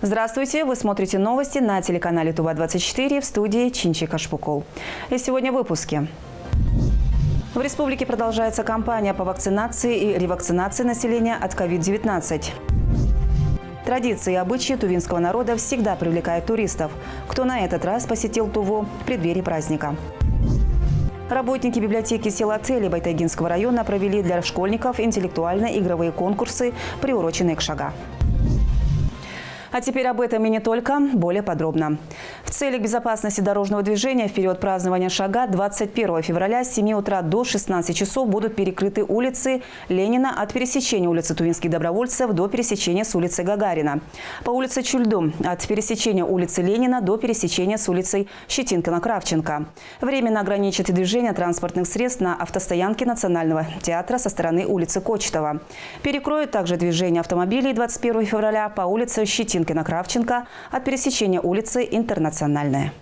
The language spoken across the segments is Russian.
Здравствуйте! Вы смотрите новости на телеканале Тува-24 в студии Чинчи Кашпукол. И сегодня в выпуске. В республике продолжается кампания по вакцинации и ревакцинации населения от COVID-19. Традиции и обычаи тувинского народа всегда привлекают туристов. Кто на этот раз посетил Туву в преддверии праздника? Работники библиотеки села Цели Байтайгинского района провели для школьников интеллектуально-игровые конкурсы, приуроченные к Шага. А теперь об этом и не только, более подробно. В целях безопасности дорожного движения в период празднования Шага 21 февраля с 7 утра до 16 часов будут перекрыты улицы Ленина от пересечения улицы Тувинских добровольцев до пересечения с улицей Гагарина. По улице Чульду от пересечения улицы Ленина до пересечения с улицей Щетинкина-Кравченко. Временно ограничит движение транспортных средств на автостоянке Национального театра со стороны улицы Кочетова. Перекроют также движение автомобилей 21 февраля по улице Щетинкина-Кравченко от пересечения улицы Интернациональная.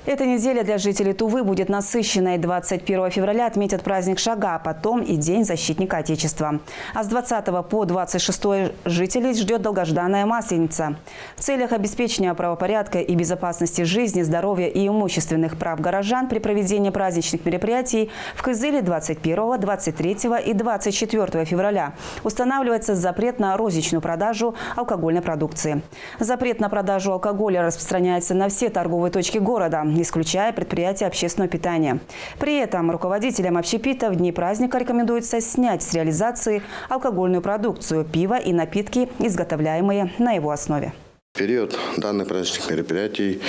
Эта неделя для жителей Тувы будет насыщенной. 21 февраля отметят праздник Шага, а потом и День защитника Отечества. А с 20 по 26 жителей ждет долгожданная Масленица. В целях обеспечения правопорядка и безопасности жизни, здоровья и имущественных прав горожан при проведении праздничных мероприятий в Кызыле 21, 23 и 24 февраля устанавливается запрет на розничную продажу алкогольной продукции. Запрет на продажу алкоголя распространяется на все торговые точки города, исключая предприятия общественного питания. При этом руководителям общепита в дни праздника рекомендуется снять с реализации алкогольную продукцию, пиво и напитки, изготовляемые на его основе. В период данных праздничных мероприятий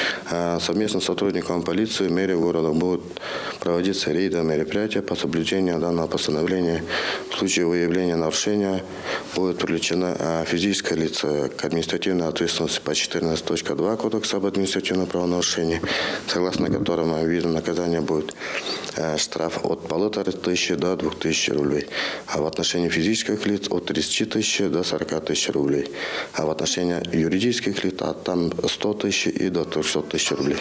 совместно с сотрудниками полиции, мэрии города будут проводиться рейды мероприятия по соблюдению данного постановления. В случае выявления нарушения будет привлечено физическое лицо к административной ответственности по 14.2 Кодекса об административном правонарушении, согласно которому видом наказания будет штраф от 1500 до 2000 рублей, а в отношении физических лиц от 30 тысяч до 40 тысяч рублей, а в отношении юридических лиц там 100 тысяч и до 300 тысяч рублей.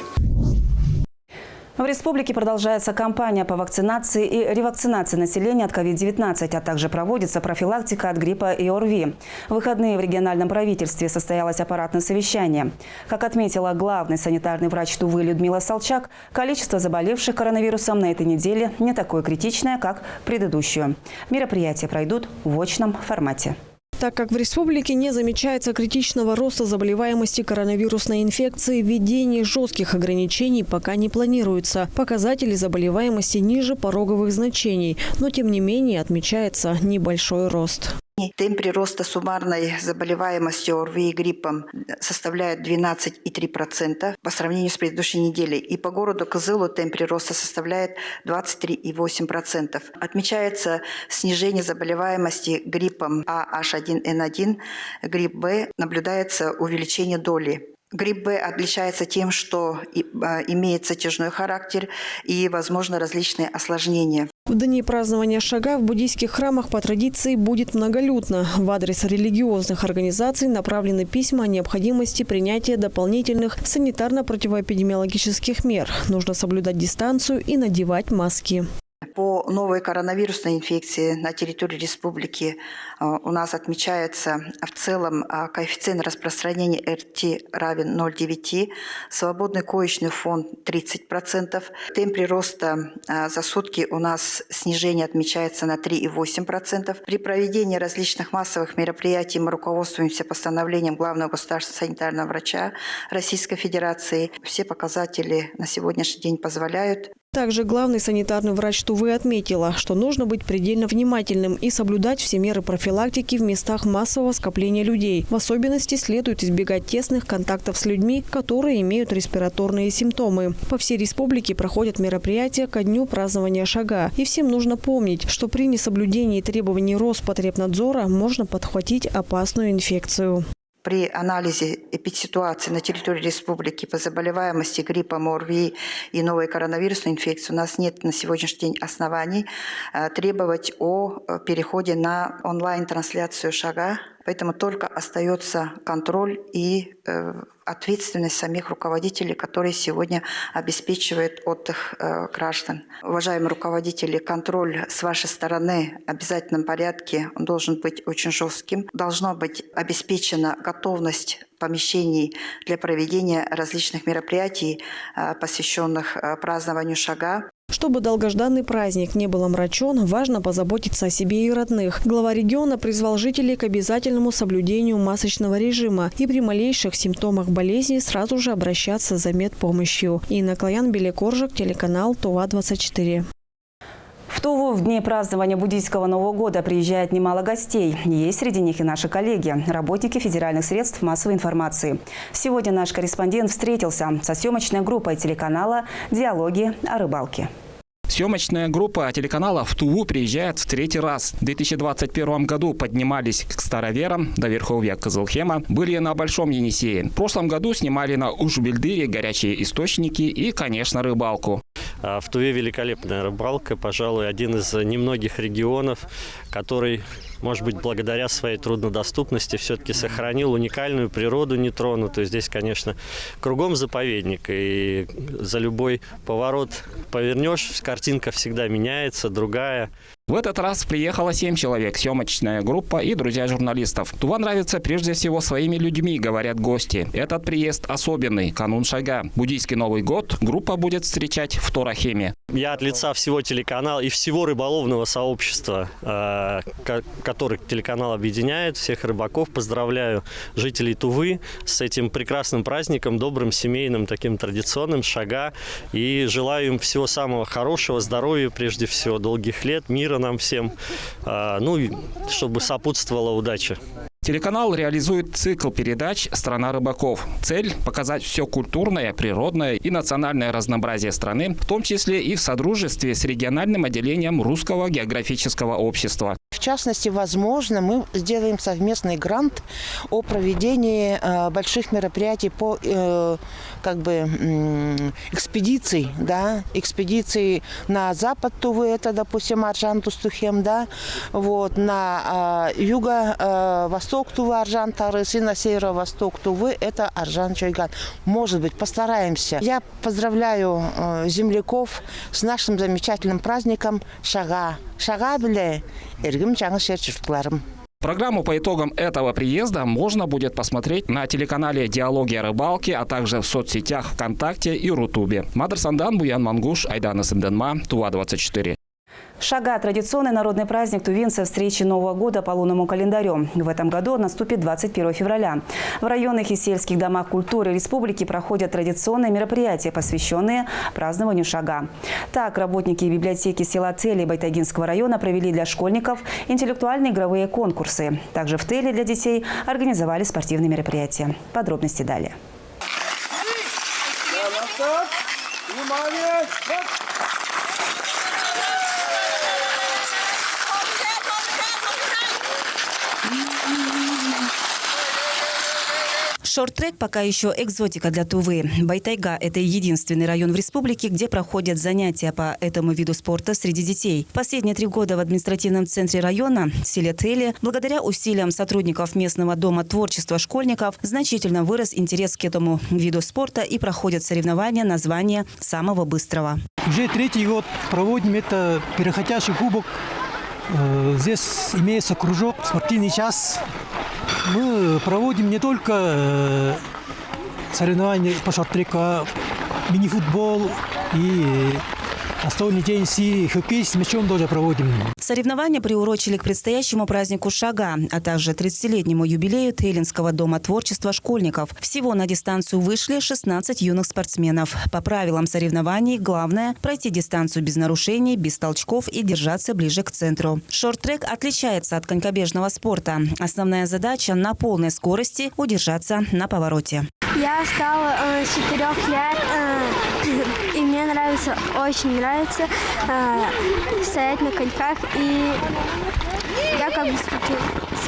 В республике продолжается кампания по вакцинации и ревакцинации населения от COVID-19, а также проводится профилактика от гриппа и ОРВИ. В выходные в региональном правительстве состоялось аппаратное совещание. Как отметила главный санитарный врач Тувы Людмила Салчак, количество заболевших коронавирусом на этой неделе не такое критичное, как предыдущую. Мероприятия пройдут в очном формате. Так как в республике не замечается критичного роста заболеваемости коронавирусной инфекцией, введение жестких ограничений пока не планируется. Показатели заболеваемости ниже пороговых значений, но тем не менее отмечается небольшой рост. Темп прироста суммарной заболеваемости ОРВИ и гриппом составляет 12,3% по сравнению с предыдущей неделей. И по городу Кызылу темп прироста составляет 23,8%. Отмечается снижение заболеваемости гриппом А/H1N1, грипп Б наблюдается увеличение доли. Грипп Б отличается тем, что имеет затяжной характер и, возможно, различные осложнения. В дни празднования Шага в буддийских храмах по традиции будет многолюдно. В адрес религиозных организаций направлены письма о необходимости принятия дополнительных санитарно-противоэпидемиологических мер. Нужно соблюдать дистанцию и надевать маски. По новой коронавирусной инфекции на территории республики у нас отмечается в целом коэффициент распространения РТ равен 0,9, свободный коечный фонд 30%. Темп прироста за сутки у нас снижение отмечается на 3,8%. При проведении различных массовых мероприятий мы руководствуемся постановлением главного государственного санитарного врача Российской Федерации. Все показатели на сегодняшний день позволяют. Также главный санитарный врач Тувы отметила, что нужно быть предельно внимательным и соблюдать все меры профилактики в местах массового скопления людей. В особенности следует избегать тесных контактов с людьми, которые имеют респираторные симптомы. По всей республике проходят мероприятия ко дню празднования Шага. И всем нужно помнить, что при несоблюдении требований Роспотребнадзора можно подхватить опасную инфекцию. При анализе эпидситуации на территории республики по заболеваемости гриппом, ОРВИ и новой коронавирусной инфекцией у нас нет на сегодняшний день оснований требовать о переходе на онлайн-трансляцию Шага Поэтому только остается контроль и ответственность самих руководителей, которые сегодня обеспечивают отдых граждан. Уважаемые руководители, контроль с вашей стороны в обязательном порядке он должен быть очень жестким. Должна быть обеспечена готовность помещений для проведения различных мероприятий, посвященных празднованию Шага. Чтобы долгожданный праздник не был омрачен, важно позаботиться о себе и родных. Глава региона призвал жителей к обязательному соблюдению масочного режима и при малейших симптомах болезни сразу же обращаться за медпомощью. Инна Клоян, Белекоржик, телеканал ТУВА-24. В Туву в дни празднования буддийского Нового года приезжает немало гостей. Есть среди них и наши коллеги, работники федеральных средств массовой информации. Сегодня наш корреспондент встретился со съемочной группой телеканала «Диалоги о рыбалке». Съемочная группа телеканала в Туву приезжает в третий раз. В 2021 году поднимались к староверам до верховья Кызылхема, были на Большом Енисее. В прошлом году снимали на Уж-Бельдыре горячие источники и, конечно, рыбалку. В Туве великолепная рыбалка, пожалуй, один из немногих регионов, который, может быть, благодаря своей труднодоступности все-таки сохранил уникальную природу нетронутую. Здесь, конечно, кругом заповедник, и за любой поворот повернешь, картинка всегда меняется, другая. В этот раз приехало 7 человек, съемочная группа и друзья журналистов. Тува нравится прежде всего своими людьми, говорят гости. Этот приезд особенный, канун Шага. Буддийский Новый год группа будет встречать в Торахеме. Я от лица всего телеканала и всего рыболовного сообщества, который телеканал объединяет, всех рыбаков, поздравляю жителей Тувы с этим прекрасным праздником, добрым, семейным, таким традиционным Шага. И желаю им всего самого хорошего, здоровья прежде всего, долгих лет, мира нам всем, ну и чтобы сопутствовала удача. Телеканал реализует цикл передач «Страна рыбаков». Цель – показать все культурное, природное и национальное разнообразие страны, в том числе и в содружестве с региональным отделением Русского географического общества. В частности, возможно, мы сделаем совместный грант о проведении больших мероприятий по экспедиции, да, экспедиции на запад Тувы, это, допустим, Аржан-Тустухем, да, вот, на юго-восток Тувы, Аржан-Тарыс, и на северо-восток Тувы, это Аржан-Чойган. Может быть, постараемся. Я поздравляю земляков с нашим замечательным праздником Шага. Шага биле, эргим жаңы шерчукларым. Программу по итогам этого приезда можно будет посмотреть на телеканале «Диалоги о рыбалке», а также в соцсетях ВКонтакте и Рутубе. Мадр Сандан, Буян Мангуш, Айдана Сынденма, ТУВА-24. Шага – традиционный народный праздник тувинцев встречи Нового года по лунному календарю. В этом году он наступит 21 февраля. В районных и сельских домах культуры республики проходят традиционные мероприятия, посвященные празднованию Шага. Так, работники библиотеки села Тели Байтагинского района провели для школьников интеллектуальные игровые конкурсы. Также в Теле для детей организовали спортивные мероприятия. Подробности далее. Шорт-трек пока еще экзотика для Тувы. Байтайга – это единственный район в республике, где проходят занятия по этому виду спорта среди детей. Последние 3 года в административном центре района, селе Тели, благодаря усилиям сотрудников местного дома творчества школьников, значительно вырос интерес к этому виду спорта и проходят соревнования на звание самого быстрого. Уже 3-й год проводим это переходящий кубок. Здесь имеется кружок, спортивный час. Мы проводим не только соревнования по шорт-треку, а мини-футбол и настольный теннис, и хоккей с мячом тоже проводим. Соревнования приурочили к предстоящему празднику Шага, а также 30-летнему юбилею Телинского дома творчества школьников. Всего на дистанцию вышли 16 юных спортсменов. По правилам соревнований главное – пройти дистанцию без нарушений, без толчков и держаться ближе к центру. Шорт-трек отличается от конькобежного спорта. Основная задача – на полной скорости удержаться на повороте. Я стала с 4 лет, и мне очень нравится стоять на коньках, и я как бы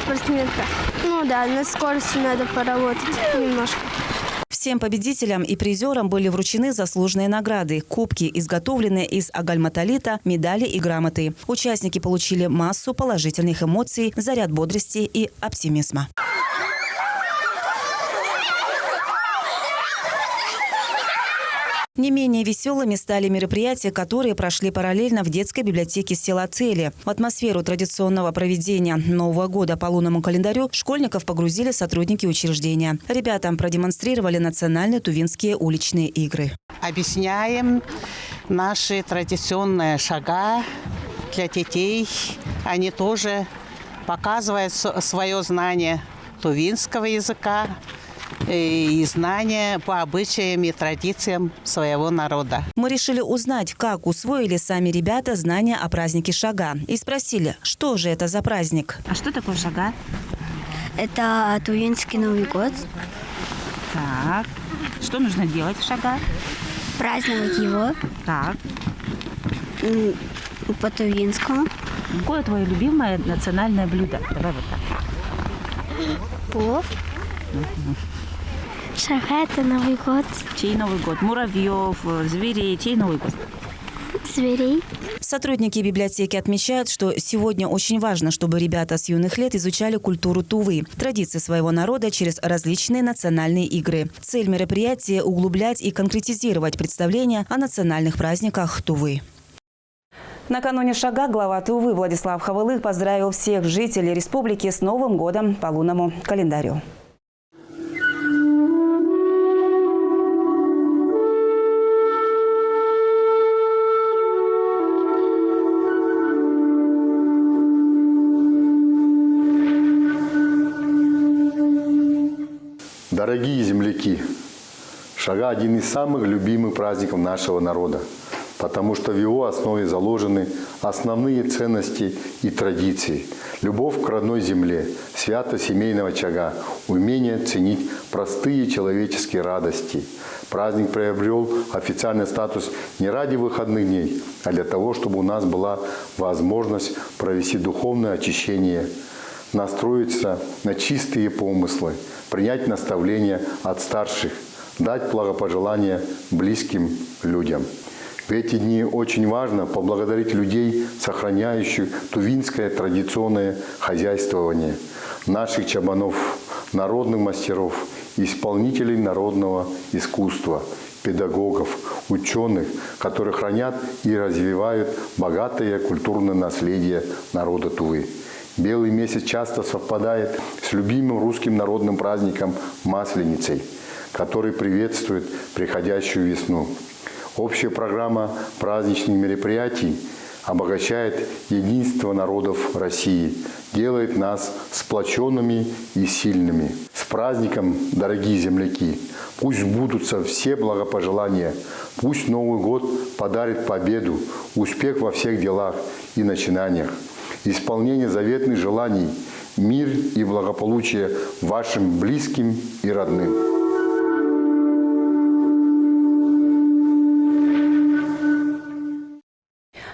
спортсменка. Ну да, над скоростью надо поработать немножко. Всем победителям и призерам были вручены заслуженные награды, кубки, изготовленные из агальматолита, медали и грамоты. Участники получили массу положительных эмоций, заряд бодрости и оптимизма. Не менее веселыми стали мероприятия, которые прошли параллельно в детской библиотеке села Цели. В атмосферу традиционного проведения Нового года по лунному календарю школьников погрузили сотрудники учреждения. Ребятам продемонстрировали национальные тувинские уличные игры. Объясняем наши традиционные шага для детей. Они тоже показывают свое знание тувинского языка и знания по обычаям и традициям своего народа. Мы решили узнать, как усвоили сами ребята знания о празднике Шага. И спросили, что же это за праздник. А что такое Шага? Это тувинский Новый год. Так. Что нужно делать в Шага? Праздновать его Так. по-тувинскому. Какое твое любимое национальное блюдо? Давай вот так. Плов. Шага – это Новый год. Чей Новый год? Муравьев, зверей. Чей Новый год? Зверей. Сотрудники библиотеки отмечают, что сегодня очень важно, чтобы ребята с юных лет изучали культуру Тувы, традиции своего народа через различные национальные игры. Цель мероприятия – углублять и конкретизировать представления о национальных праздниках Тувы. Накануне Шага глава Тувы Владислав Хавылых поздравил всех жителей республики с Новым годом по лунному календарю. Дорогие земляки, Шага – один из самых любимых праздников нашего народа, потому что в его основе заложены основные ценности и традиции. Любовь к родной земле, святость семейного очага, умение ценить простые человеческие радости. Праздник приобрел официальный статус не ради выходных дней, а для того, чтобы у нас была возможность провести духовное очищение, настроиться на чистые помыслы, принять наставления от старших, дать благопожелания близким людям. В эти дни очень важно поблагодарить людей, сохраняющих тувинское традиционное хозяйствование, наших чабанов, народных мастеров, исполнителей народного искусства, педагогов, ученых, которые хранят и развивают богатое культурное наследие народа Тувы. Белый месяц часто совпадает с любимым русским народным праздником Масленицей, который приветствует приходящую весну. Общая программа праздничных мероприятий обогащает единство народов России, делает нас сплоченными и сильными. С праздником, дорогие земляки! Пусть сбудутся все благопожелания, пусть Новый год подарит победу, успех во всех делах и начинаниях, исполнение заветных желаний, мир и благополучие вашим близким и родным.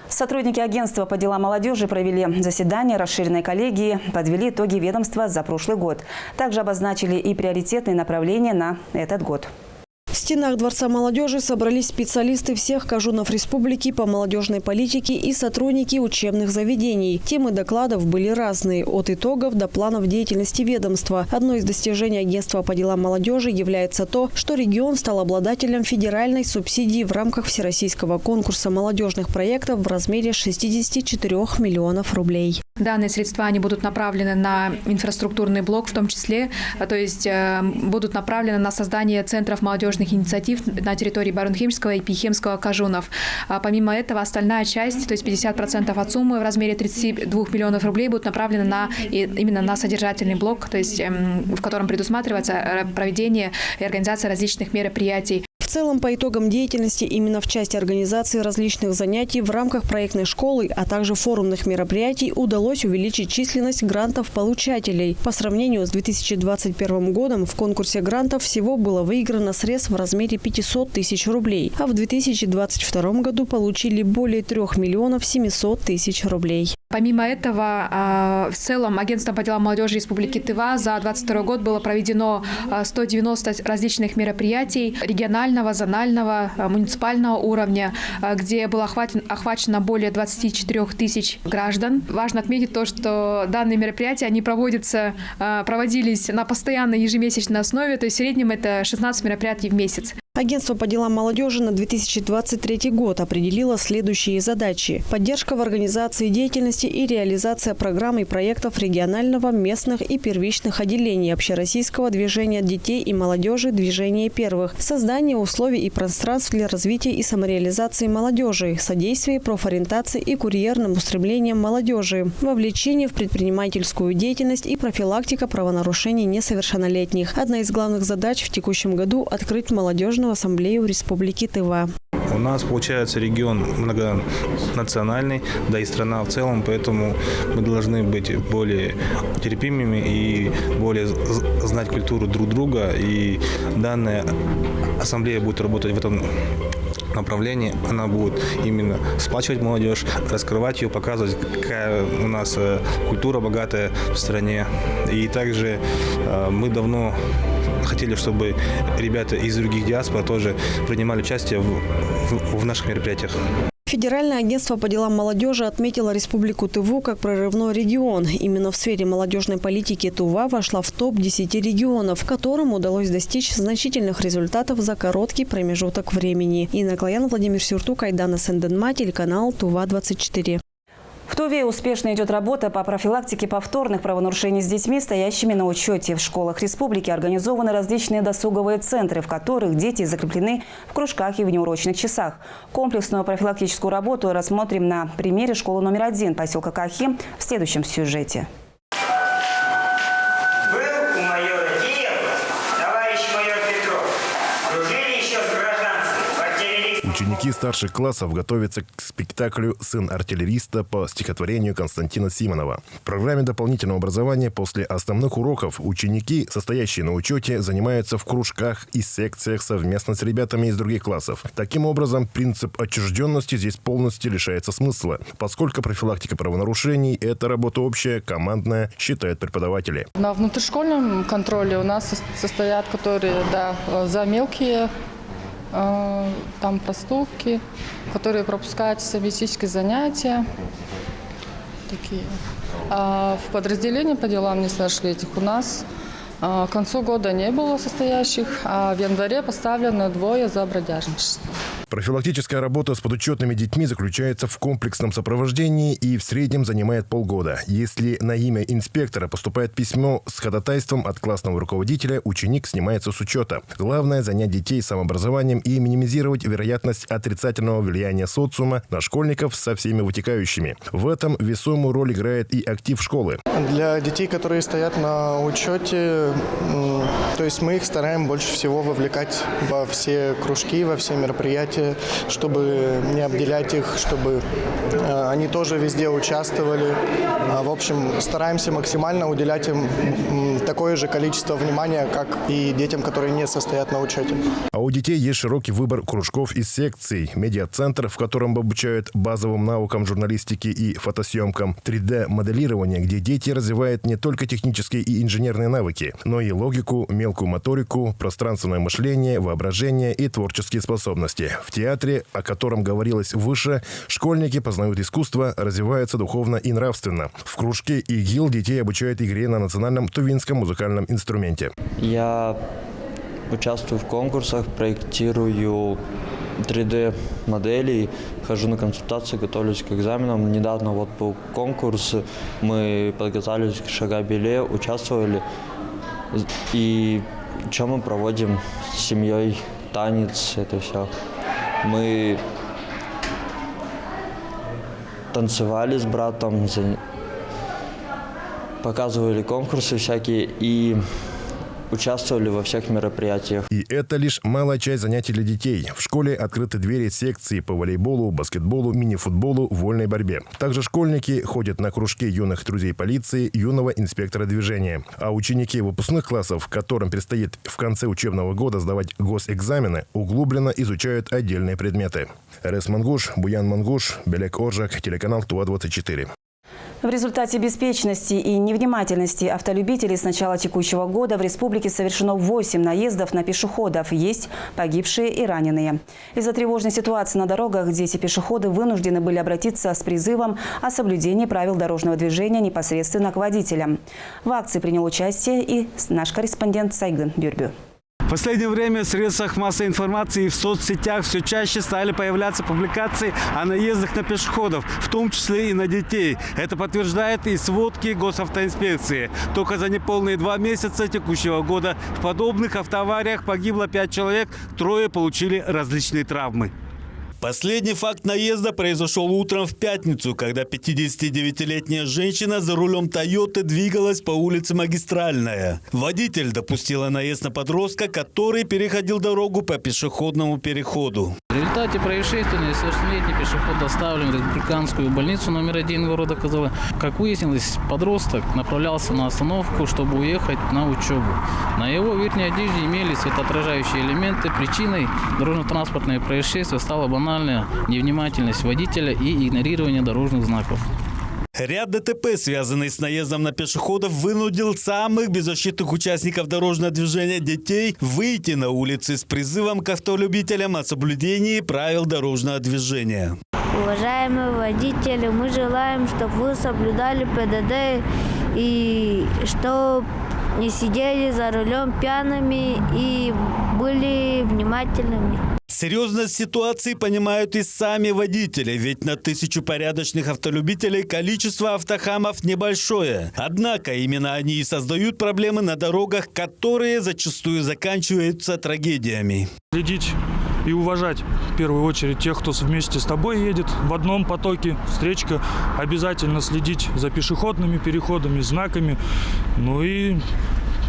Сотрудники агентства по делам молодежи провели заседание расширенной коллегии, подвели итоги ведомства за прошлый год. Также обозначили и приоритетные направления на этот год. В стенах Дворца молодежи собрались специалисты всех кажунов республики по молодежной политике и сотрудники учебных заведений. Темы докладов были разные – от итогов до планов деятельности ведомства. Одно из достижений агентства по делам молодежи является то, что регион стал обладателем федеральной субсидии в рамках всероссийского конкурса молодежных проектов в размере 64 миллионов рублей. Данные средства они будут направлены на инфраструктурный блок в том числе, то есть будут направлены на создание центров молодежных инициатив на территории Барунхимского и Пихемского кажунов. Помимо этого, остальная часть, то есть 50% от суммы в размере 32 миллионов рублей будут направлены именно на содержательный блок, то есть в котором предусматривается проведение и организация различных мероприятий. В целом, по итогам деятельности именно в части организации различных занятий в рамках проектной школы, а также форумных мероприятий удалось увеличить численность грантов-получателей. По сравнению с 2021 годом в конкурсе грантов всего было выиграно средств в размере 500 тысяч рублей, а в 2022 году получили более 3 миллионов 700 тысяч рублей. Помимо этого, в целом агентством по делам молодежи Республики Тыва за 2022 год было проведено 190 различных мероприятий регионального, зонального, муниципального уровня, где было охвачено более 24 тысяч граждан. Важно отметить то, что данные мероприятия они проводились на постоянной ежемесячной основе, то есть в среднем это 16 мероприятий в месяц. Агентство по делам молодежи на 2023 год определило следующие задачи: поддержка в организации деятельности и реализация программ и проектов регионального, местных и первичных отделений общероссийского движения детей и молодежи «Движение первых», создание условий и пространств для развития и самореализации молодежи, содействие профориентации и курьерным устремлениям молодежи, вовлечение в предпринимательскую деятельность и профилактика правонарушений несовершеннолетних. Одна из главных задач в текущем году – открыть молодежную ассамблею Республики Тыва. У нас, получается, регион многонациональный, да и страна в целом, поэтому мы должны быть более терпимыми и более знать культуру друг друга. И данная ассамблея будет работать в этом направлении. Она будет именно сплачивать молодежь, раскрывать ее, показывать, какая у нас культура богатая в стране. И также мы давно хотели, чтобы ребята из других диаспор тоже принимали участие в наших мероприятиях. Федеральное агентство по делам молодежи отметило Республику Тыву как прорывной регион. Именно в сфере молодежной политики Тува вошла в топ-10 регионов, которым удалось достичь значительных результатов за короткий промежуток времени. Инна Клоян, Владимир Сюртук, Айдана Сенденма, телеканал Тува-24. В Туве успешно идет работа по профилактике повторных правонарушений с детьми, стоящими на учете. В школах республики организованы различные досуговые центры, в которых дети закреплены в кружках и внеурочных часах. Комплексную профилактическую работу рассмотрим на примере школы номер 1 поселка Кахи в следующем сюжете. Был у майора Киева товарищ майор Петров. Дружили еще с гражданцами, артиллеристами. Ученики старших классов готовятся к спектаклю «Сын артиллериста» по стихотворению Константина Симонова. В программе дополнительного образования после основных уроков ученики, состоящие на учете, занимаются в кружках и секциях совместно с ребятами из других классов. Таким образом, принцип отчужденности здесь полностью лишается смысла, поскольку профилактика правонарушений – это работа общая, командная, считают преподаватели. На внутришкольном контроле у нас состоят, которые за мелкие там проступки, которые пропускают совместические занятия. Такие. А в подразделении по делам несовершеннолетних у нас к концу года не было состоящих, а в январе поставлено 2 за бродяжничество. Профилактическая работа с подучетными детьми заключается в комплексном сопровождении и в среднем занимает полгода. Если на имя инспектора поступает письмо с ходатайством от классного руководителя, ученик снимается с учета. Главное – занять детей самообразованием и минимизировать вероятность отрицательного влияния социума на школьников со всеми вытекающими. В этом весомую роль играет и актив школы. Для детей, которые стоят на учете, то есть мы их стараем больше всего вовлекать во все кружки, во все мероприятия, чтобы не обделять их, чтобы они тоже везде участвовали. В общем, стараемся максимально уделять им такое же количество внимания, как и детям, которые не состоят на учете. А у детей есть широкий выбор кружков и секций. Медиацентр, в котором обучают базовым навыкам журналистики и фотосъемкам, 3D-моделирование, где дети развивают не только технические и инженерные навыки, но и логику, мелкую моторику, пространственное мышление, воображение и творческие способности. В театре, о котором говорилось выше, школьники познают искусство, развиваются духовно и нравственно. В кружке ИГИЛ детей обучают игре на национальном тувинском музыкальном инструменте. Я участвую в конкурсах, проектирую 3D-модели, хожу на консультации, готовлюсь к экзаменам. Недавно был конкурс, мы подготовились к Шагабеле, участвовали. И что мы проводим с семьей, танец, это все. Мы танцевали с братом, показывали конкурсы всякие и участвовали во всех мероприятиях. И это лишь малая часть занятий для детей. В школе открыты двери секций по волейболу, баскетболу, мини-футболу, вольной борьбе. Также школьники ходят на кружки юных друзей полиции, юного инспектора движения. А ученики выпускных классов, которым предстоит в конце учебного года сдавать госэкзамены, углубленно изучают отдельные предметы. Эрес Мангуш, Буян Мангуш, Белек Оржак, телеканал Туа-24. В результате беспечности и невнимательности автолюбителей с начала текущего года в республике совершено 8 наездов на пешеходов. Есть погибшие и раненые. Из-за тревожной ситуации на дорогах дети-пешеходы вынуждены были обратиться с призывом о соблюдении правил дорожного движения непосредственно к водителям. В акции принял участие и наш корреспондент Сайгын Бюрбю. В последнее время в средствах массовой информации и в соцсетях все чаще стали появляться публикации о наездах на пешеходов, в том числе и на детей. Это подтверждает и сводки госавтоинспекции. Только за неполные 2 месяца текущего года в подобных автоавариях погибло 5 человек, 3 получили различные травмы. Последний факт наезда произошел утром в пятницу, когда 59-летняя женщина за рулем «Тойоты» двигалась по улице Магистральная. Водитель допустила наезд на подростка, который переходил дорогу по пешеходному переходу. В результате происшествия несовершеннолетний пешеход доставлен в республиканскую больницу номер 1 города Кызылы. Как выяснилось, подросток направлялся на остановку, чтобы уехать на учебу. На его верхней одежде имелись светоотражающие элементы. Причиной дорожно-транспортного происшествия стала банальная невнимательность водителя и игнорирование дорожных знаков. Ряд ДТП, связанный с наездом на пешеходов, вынудил самых беззащитных участников дорожного движения детей выйти на улицы с призывом к автолюбителям о соблюдении правил дорожного движения. Уважаемые водители, мы желаем, чтобы вы соблюдали ПДД и чтобы не сидели за рулем пьяными и были внимательными. Серьезность ситуации понимают и сами водители, ведь на 1000 порядочных автолюбителей количество автохамов небольшое. Однако именно они и создают проблемы на дорогах, которые зачастую заканчиваются трагедиями. Следить и уважать в первую очередь тех, кто вместе с тобой едет в одном потоке, встречка. Обязательно следить за пешеходными переходами, знаками. Ну и,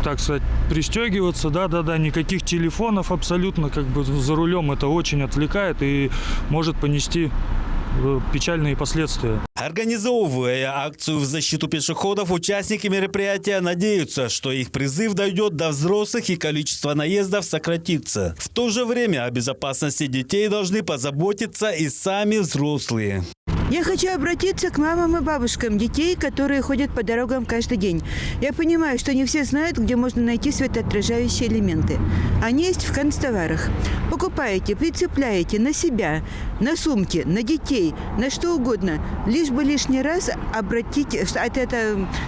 так сказать, пристегиваться, да, никаких телефонов абсолютно, как бы за рулем это очень отвлекает и может понести печальные последствия. Организовывая акцию в защиту пешеходов, участники мероприятия надеются, что их призыв дойдет до взрослых и количество наездов сократится. В то же время о безопасности детей должны позаботиться и сами взрослые. Я хочу обратиться к мамам и бабушкам детей, которые ходят по дорогам каждый день. Я понимаю, что не все знают, где можно найти светоотражающие элементы. Они есть в канцтоварах. Покупаете, прицепляете на себя, на сумки, на детей, на что угодно. Лишь бы лишний раз обратить,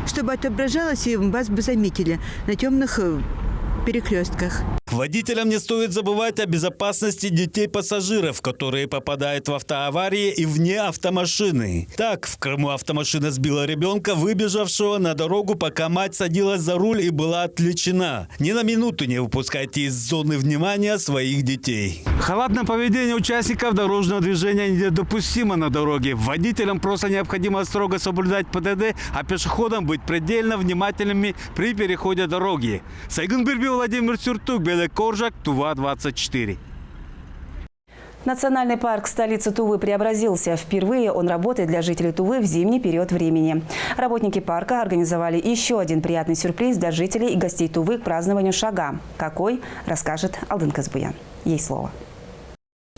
чтобы отображалось и вас бы заметили на темных перекрестках. Водителям не стоит забывать о безопасности детей-пассажиров, которые попадают в автоаварии и вне автомашины. Так, в Крыму автомашина сбила ребенка, выбежавшего на дорогу, пока мать садилась за руль и была отвлечена. Ни на минуту не выпускайте из зоны внимания своих детей. Халатное поведение участников дорожного движения недопустимо на дороге. Водителям просто необходимо строго соблюдать ПДД, а пешеходам быть предельно внимательными при переходе дороги. Сайгын Бюрбю, Владимир Сюртук, Коржак, Тува-24. Национальный парк столицы Тувы преобразился. Впервые он работает для жителей Тувы в зимний период времени. Работники парка организовали еще один приятный сюрприз для жителей и гостей Тувы к празднованию Шага. Какой, расскажет Алдын Казбуян. Ей слово.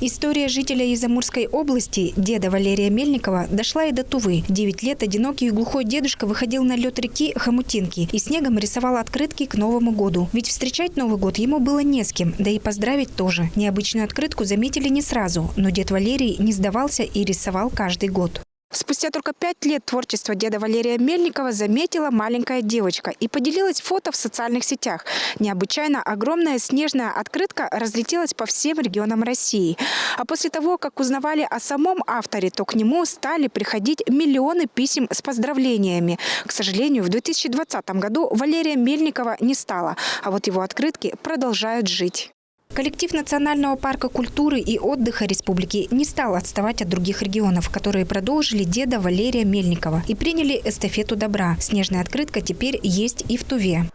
История жителя из Амурской области, деда Валерия Мельникова, дошла и до Тувы. 9 лет одинокий и глухой дедушка выходил на лед реки Хомутинки и снегом рисовал открытки к Новому году. Ведь встречать Новый год ему было не с кем, да и поздравить тоже. Необычную открытку заметили не сразу, но дед Валерий не сдавался и рисовал каждый год. Спустя только 5 лет творчества деда Валерия Мельникова заметила маленькая девочка и поделилась фото в социальных сетях. Необычайно огромная снежная открытка разлетелась по всем регионам России. А после того, как узнавали о самом авторе, то к нему стали приходить миллионы писем с поздравлениями. К сожалению, в 2020 году Валерия Мельникова не стало, а вот его открытки продолжают жить. Коллектив Национального парка культуры и отдыха республики не стал отставать от других регионов, которые продолжили деда Валерия Мельникова и приняли эстафету добра. Снежная открытка теперь есть и в Туве.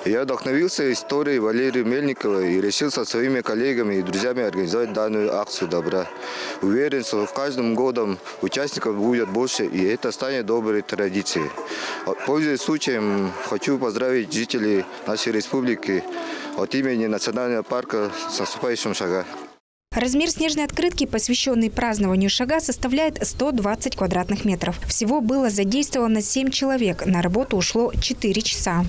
Я вдохновился историей Валерия Мельникова и решил со своими коллегами и друзьями организовать данную акцию добра. Уверен, что в каждом годом участников будет больше, и это станет доброй традицией. Пользуясь случаем, хочу поздравить жителей нашей республики от имени Национального парка с наступающим Шага. Размер снежной открытки, посвященной празднованию Шага, составляет 120 квадратных метров. Всего было задействовано 7 человек. На работу ушло 4 часа.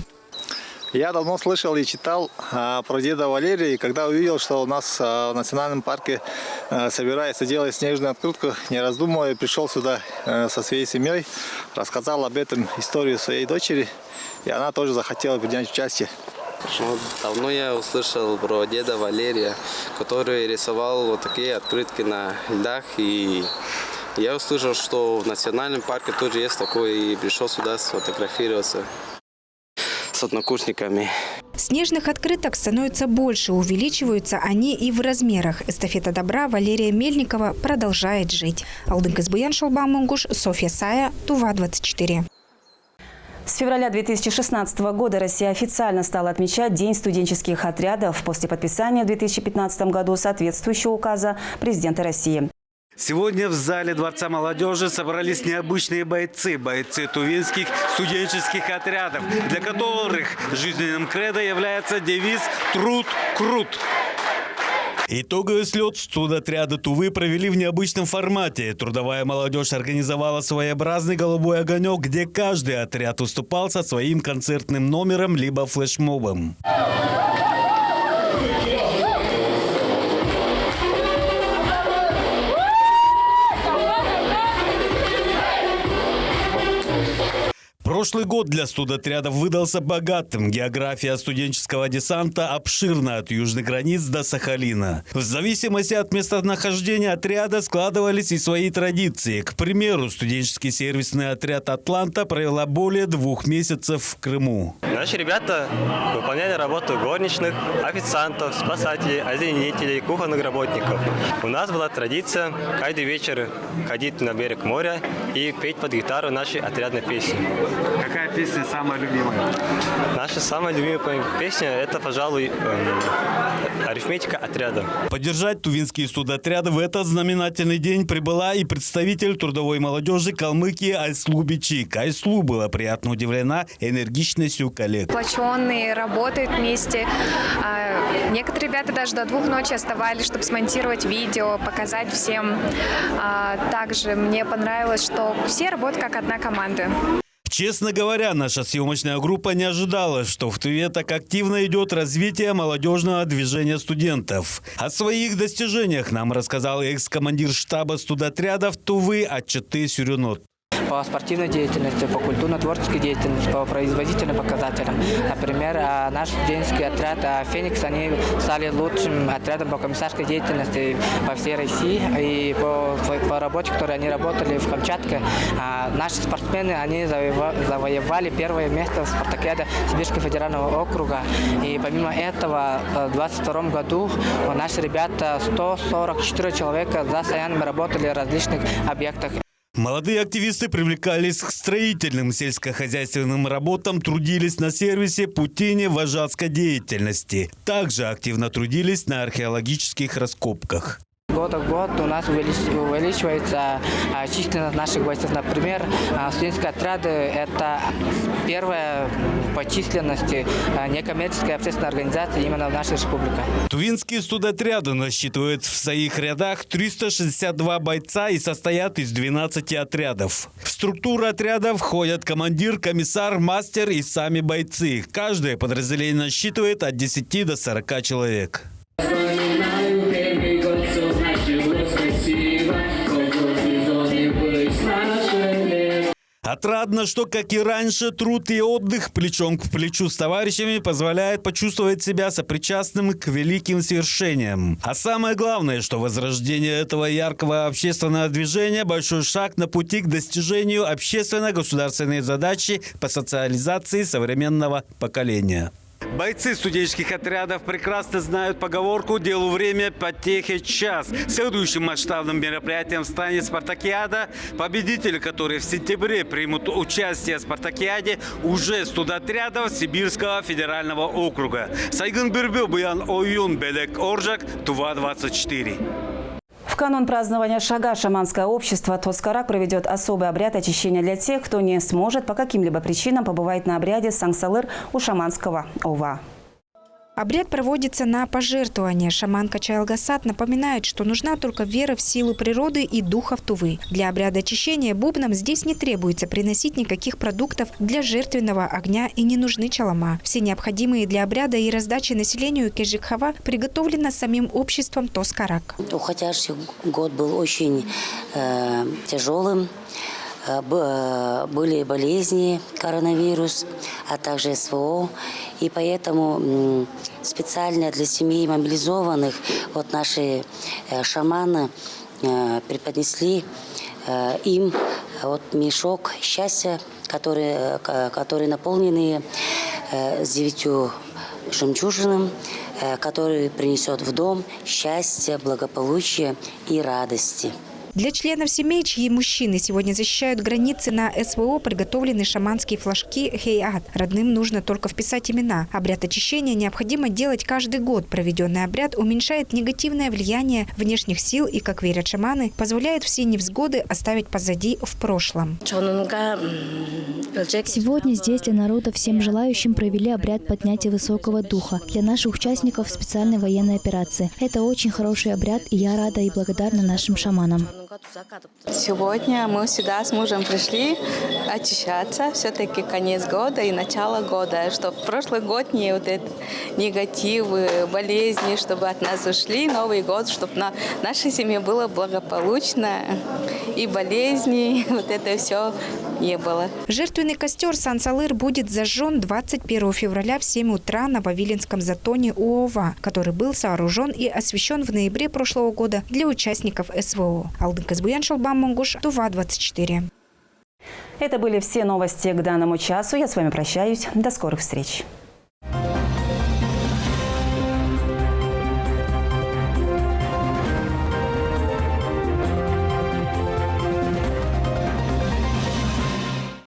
Я давно слышал и читал про деда Валерия, и когда увидел, что у нас в национальном парке собирается делать снежную открытку, не раздумывая, пришел сюда со своей семьей, рассказал об этом историю своей дочери, и она тоже захотела принять участие. Давно я услышал про деда Валерия, который рисовал вот такие открытки на льдах, и я услышал, что в национальном парке тоже есть такой, и пришел сюда сфотографироваться с однокурсниками. Снежных открыток становится больше, увеличиваются они и в размерах. Эстафета добра Валерия Мельникова продолжает жить. Алдын Казбуян, Шолбан Мунгуш, Софья Сая, Тува-24. С февраля 2016 года Россия официально стала отмечать День студенческих отрядов после подписания в 2015 году соответствующего указа президента России. Сегодня в зале Дворца молодежи собрались необычные бойцы тувинских студенческих отрядов, для которых жизненным кредо является девиз «Труд крут». Итоговый слет студотряда Тувы провели в необычном формате. Трудовая молодежь организовала своеобразный голубой огонек, где каждый отряд выступал со своим концертным номером либо флешмобом. Прошлый год для студотрядов выдался богатым. География студенческого десанта обширна от южных границ до Сахалина. В зависимости от местонахождения отряда складывались и свои традиции. К примеру, студенческий сервисный отряд «Атланта» провела более 2 месяцев в Крыму. Наши ребята выполняли работу горничных, официантов, спасателей, озеленителей, кухонных работников. У нас была традиция каждый вечер ходить на берег моря и петь под гитару наши отрядные песни. Какая песня самая любимая? Наша самая любимая песня – это, пожалуй, «Арифметика отряда». Поддержать тувинские студотряды в этот знаменательный день прибыла и представитель трудовой молодежи Калмыкии Айслу Бичик. Айслу была приятно удивлена энергичностью коллег. Сплоченные, работают вместе. Некоторые ребята даже до 2 ночи оставались, чтобы смонтировать видео, показать всем. Также мне понравилось, что все работают как одна команда. Честно говоря, наша съемочная группа не ожидала, что в Туве так активно идет развитие молодежного движения студентов. О своих достижениях нам рассказал экс-командир штаба студотрядов Тувы Ачаты Сюрюнот. По спортивной деятельности, по культурно-творческой деятельности, по производительным показателям. Например, наш студенческий отряд «Феникс», они стали лучшим отрядом по комиссарской деятельности по всей России. И по работе, которой они работали в Камчатке, наши спортсмены, они завоевали 1-е место в спартакиаде Сибирского федерального округа. И помимо этого, в 2022 году наши ребята, 144 человека за Саянами работали в различных объектах. Молодые активисты привлекались к строительным сельскохозяйственным работам, трудились на сервисе Путине вожатской деятельности. Также активно трудились на археологических раскопках. Год в год у нас увеличивается численность наших бойцов. Например, студенческие отряды – это первая по численности некоммерческая общественная организация именно в нашей республике. Тувинские студотряды насчитывают в своих рядах 362 бойца и состоят из 12 отрядов. В структуру отряда входят командир, комиссар, мастер и сами бойцы. Каждое подразделение насчитывает от 10 до 40 человек. Отрадно, что, как и раньше, труд и отдых плечом к плечу с товарищами позволяет почувствовать себя сопричастным к великим свершениям. А самое главное, что возрождение этого яркого общественного движения – большой шаг на пути к достижению общественно-государственной задачи по социализации современного поколения. Бойцы студенческих отрядов прекрасно знают поговорку «Делу время, потехе час». Следующим масштабным мероприятием станет спартакиада. Победители, которые в сентябре примут участие в спартакиаде, уже студотрядов Сибирского федерального округа. Сайгын Бирбё, Буян Оюн, Белек Оржак, Тува-24. В канун празднования Шага шаманское общество Тоскарак проведет особый обряд очищения для тех, кто не сможет по каким-либо причинам побывать на обряде Сангсалыр у шаманского ова. Обряд проводится на пожертвование. Шаманка Чайлгасат напоминает, что нужна только вера в силу природы и духов Тувы. Для обряда очищения бубном здесь не требуется приносить никаких продуктов для жертвенного огня и не нужны чалама. Все необходимые для обряда и раздачи населению Кежикхава приготовлено самим обществом Тоскарак. Уходящий год был очень тяжелым. Были болезни, коронавирус, а также СВО. И поэтому специально для семей мобилизованных наши шаманы преподнесли им мешок счастья, который наполнены 9 жемчужинами, который принесет в дом счастье, благополучие и радости. Для членов семей, чьи мужчины сегодня защищают границы, на СВО приготовлены шаманские флажки «Хей-ат». Родным нужно только вписать имена. Обряд очищения необходимо делать каждый год. Проведенный обряд уменьшает негативное влияние внешних сил и, как верят шаманы, позволяет все невзгоды оставить позади в прошлом. Сегодня здесь для народа всем желающим провели обряд поднятия высокого духа для наших участников специальной военной операции. Это очень хороший обряд, и я рада и благодарна нашим шаманам. Сегодня мы сюда с мужем пришли очищаться. Все-таки конец года и начало года. Чтобы прошлый год не негативы, болезни, чтобы от нас ушли. Новый год, чтобы на нашей семье было благополучно. И болезней, это все не было. Жертвенный костер Сан-Салыр будет зажжен 21 февраля в 7 утра на Вавилинском затоне Уова, который был сооружен и освящен в ноябре прошлого года для участников СВО. Алдын Казбуян, Шалбам Мунгуш, Тува-24. Это были все новости к данному часу. Я с вами прощаюсь. До скорых встреч.